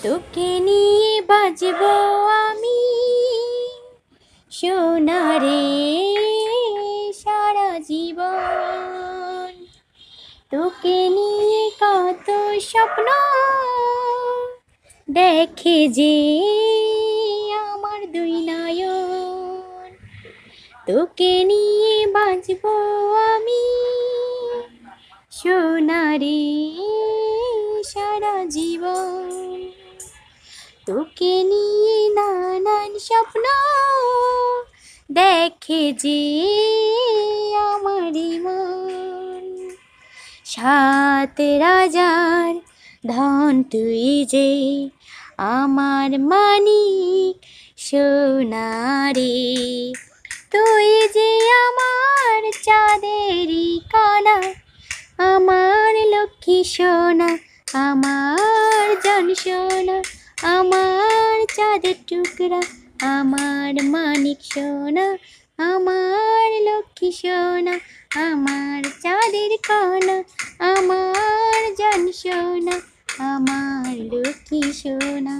তোকে নিয়ে বাজবো আমি সোনারে সারা জীবন। তোকে নিয়ে কত স্বপ্ন দেখে যে আমার দুই নয়ন। তোকে নিয়ে বাজবো আমি সোনারে সারা জীবন। তোকে নিয়ে নানান স্বপ্ন দেখে যে আমারই মন। সাত রাজার ধন তুই যে আমার মানিক সোনারে। তুই যে আমার চাঁদেরই কণা, আমার লক্ষ্মী সোনা, আমার জান সোনা, আমার চাঁদের টুকরা, আমার মানিক সোনা, আমার লক্ষ্মী সোনা, আমার চাঁদের কণা, আমার জান সোনা, আমার লক্ষ্মী সোনা।